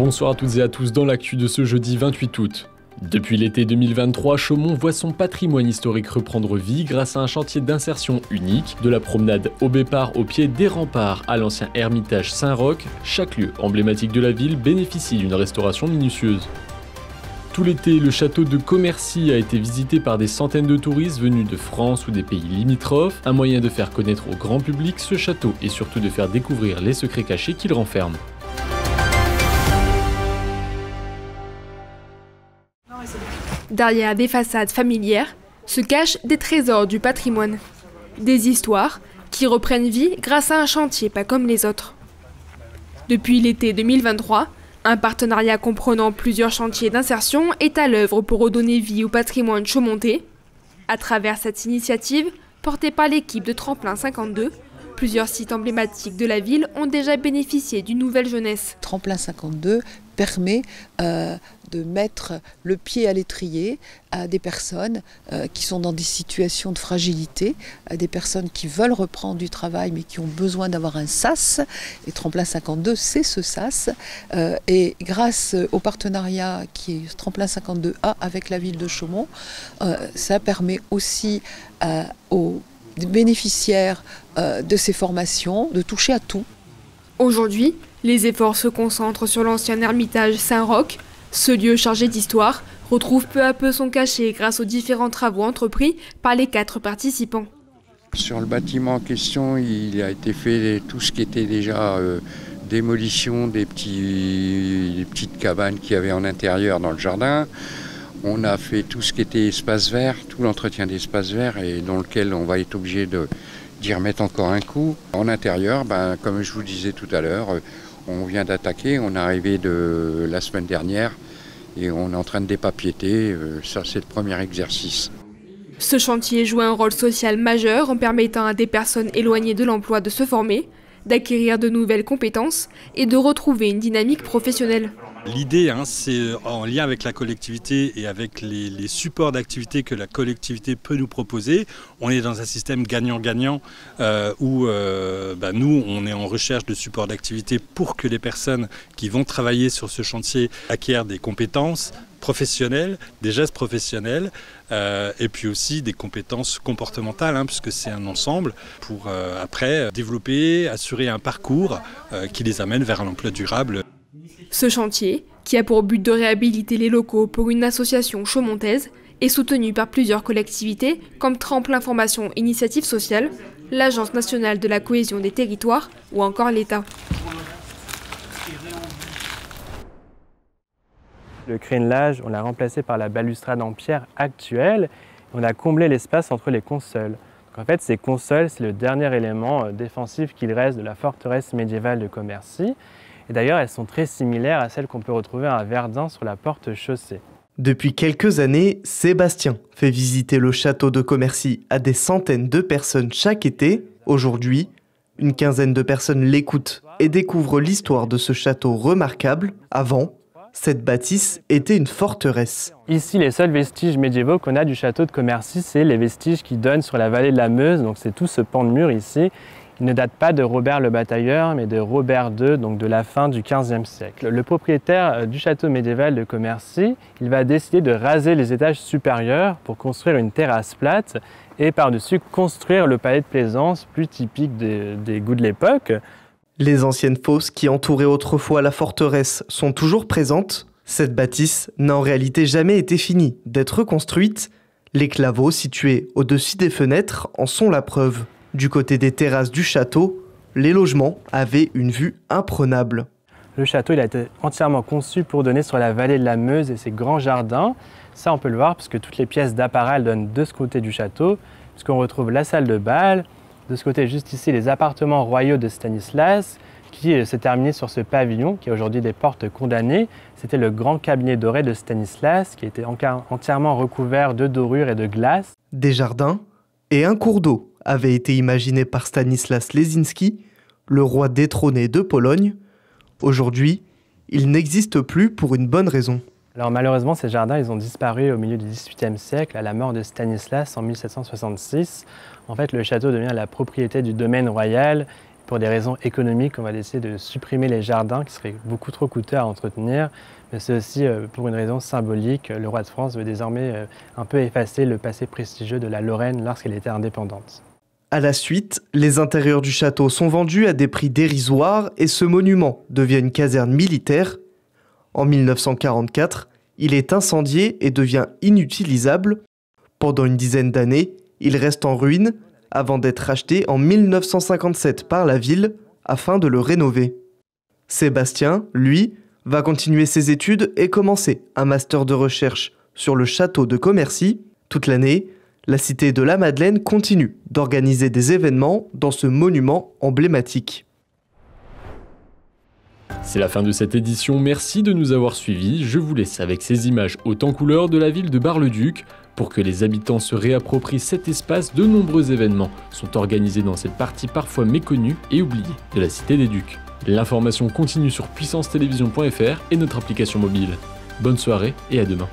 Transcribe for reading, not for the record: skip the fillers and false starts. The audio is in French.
Bonsoir à toutes et à tous dans l'actu de ce jeudi 28 août. Depuis l'été 2023, Chaumont voit son patrimoine historique reprendre vie grâce à un chantier d'insertion unique. De la promenade Aubépar au pied des remparts à l'ancien ermitage Saint-Roch, chaque lieu emblématique de la ville bénéficie d'une restauration minutieuse. Tout l'été, le château de Commercy a été visité par des centaines de touristes venus de France ou des pays limitrophes. Un moyen de faire connaître au grand public ce château et surtout de faire découvrir les secrets cachés qu'il renferme. Derrière des façades familières se cachent des trésors du patrimoine. Des histoires qui reprennent vie grâce à un chantier pas comme les autres. Depuis l'été 2023, un partenariat comprenant plusieurs chantiers d'insertion est à l'œuvre pour redonner vie au patrimoine chaumontais. À travers cette initiative, portée par l'équipe de Tremplin 52, plusieurs sites emblématiques de la ville ont déjà bénéficié d'une nouvelle jeunesse. Tremplin 52 permet de mettre le pied à l'étrier à des personnes qui sont dans des situations de fragilité, à des personnes qui veulent reprendre du travail mais qui ont besoin d'avoir un sas. Et Tremplin 52, c'est ce sas. Et grâce au partenariat qui est Tremplin 52A avec la ville de Chaumont, ça permet aussi aux bénéficiaires de ces formations de toucher à tout. Aujourd'hui, les efforts se concentrent sur l'ancien ermitage Saint-Roch. Ce lieu chargé d'histoire retrouve peu à peu son cachet grâce aux différents travaux entrepris par les 4 participants. Sur le bâtiment en question, il a été fait tout ce qui était déjà démolition des petites cabanes qu'il y avait en intérieur dans le jardin. On a fait tout ce qui était espace vert, tout l'entretien d'espace vert et dans lequel on va être obligé d'y remettre encore un coup. En intérieur, comme je vous disais tout à l'heure, on vient d'attaquer, on est arrivé de la semaine dernière et on est en train de dépapiéter. Ça, c'est le premier exercice. Ce chantier joue un rôle social majeur en permettant à des personnes éloignées de l'emploi de se former, d'acquérir de nouvelles compétences et de retrouver une dynamique professionnelle. L'idée, c'est en lien avec la collectivité et avec les supports d'activité que la collectivité peut nous proposer. On est dans un système gagnant-gagnant où nous, on est en recherche de supports d'activité pour que les personnes qui vont travailler sur ce chantier acquièrent des compétences professionnelles, des gestes professionnels et puis aussi des compétences comportementales, puisque c'est un ensemble pour après développer, assurer un parcours qui les amène vers un emploi durable. Ce chantier, qui a pour but de réhabiliter les locaux pour une association chaumontaise, est soutenu par plusieurs collectivités comme Tremplin Formation Initiative Sociale, l'Agence nationale de la cohésion des territoires ou encore l'État. Le crénelage, on l'a remplacé par la balustrade en pierre actuelle. On a comblé l'espace entre les consoles. Donc en fait, ces consoles, c'est le dernier élément défensif qu'il reste de la forteresse médiévale de Commercy. Et d'ailleurs, elles sont très similaires à celles qu'on peut retrouver à Verdun sur la porte chaussée. Depuis quelques années, Sébastien fait visiter le château de Commercy à des centaines de personnes chaque été. Aujourd'hui, une quinzaine de personnes l'écoutent et découvrent l'histoire de ce château remarquable. Avant, cette bâtisse était une forteresse. Ici, les seuls vestiges médiévaux qu'on a du château de Commercy, c'est les vestiges qui donnent sur la vallée de la Meuse. Donc c'est tout ce pan de mur ici. Il ne date pas de Robert le Batailleur, mais de Robert II, donc de la fin du XVe siècle. Le propriétaire du château médiéval de Commercy, il va décider de raser les étages supérieurs pour construire une terrasse plate et par-dessus construire le palais de plaisance plus typique des goûts de l'époque. Les anciennes fosses qui entouraient autrefois la forteresse sont toujours présentes. Cette bâtisse n'a en réalité jamais été finie d'être construite. Les claveaux situés au-dessus des fenêtres en sont la preuve. Du côté des terrasses du château, les logements avaient une vue imprenable. Le château il a été entièrement conçu pour donner sur la vallée de la Meuse et ses grands jardins. Ça, on peut le voir puisque toutes les pièces d'appareil donnent de ce côté du château, puisqu'on retrouve la salle de bal, de ce côté juste ici les appartements royaux de Stanislas, qui s'est terminé sur ce pavillon qui a aujourd'hui des portes condamnées. C'était le grand cabinet doré de Stanislas qui était entièrement recouvert de dorures et de glace. Des jardins et un cours d'eau avait été imaginé par Stanislas Lesinski, le roi détrôné de Pologne. Aujourd'hui, il n'existe plus pour une bonne raison. Alors malheureusement, ces jardins ils ont disparu au milieu du XVIIIe siècle, à la mort de Stanislas en 1766. En fait, le château devient la propriété du domaine royal. pour des raisons économiques, on va décider de supprimer les jardins qui seraient beaucoup trop coûteux à entretenir. Mais c'est aussi pour une raison symbolique. Le roi de France veut désormais un peu effacer le passé prestigieux de la Lorraine lorsqu'elle était indépendante. À la suite, les intérieurs du château sont vendus à des prix dérisoires et ce monument devient une caserne militaire. En 1944, il est incendié et devient inutilisable. Pendant une dizaine d'années, il reste en ruine avant d'être racheté en 1957 par la ville afin de le rénover. Sébastien, lui, va continuer ses études et commencer un master de recherche sur le château de Commercy. Toute l'année, la cité de la Madeleine continue d'organiser des événements dans ce monument emblématique. C'est la fin de cette édition, merci de nous avoir suivis. Je vous laisse avec ces images hautes en couleurs de la ville de Bar-le-Duc. Pour que les habitants se réapproprient cet espace, de nombreux événements sont organisés dans cette partie parfois méconnue et oubliée de la cité des Ducs. L'information continue sur puissancetélévision.fr et notre application mobile. Bonne soirée et à demain.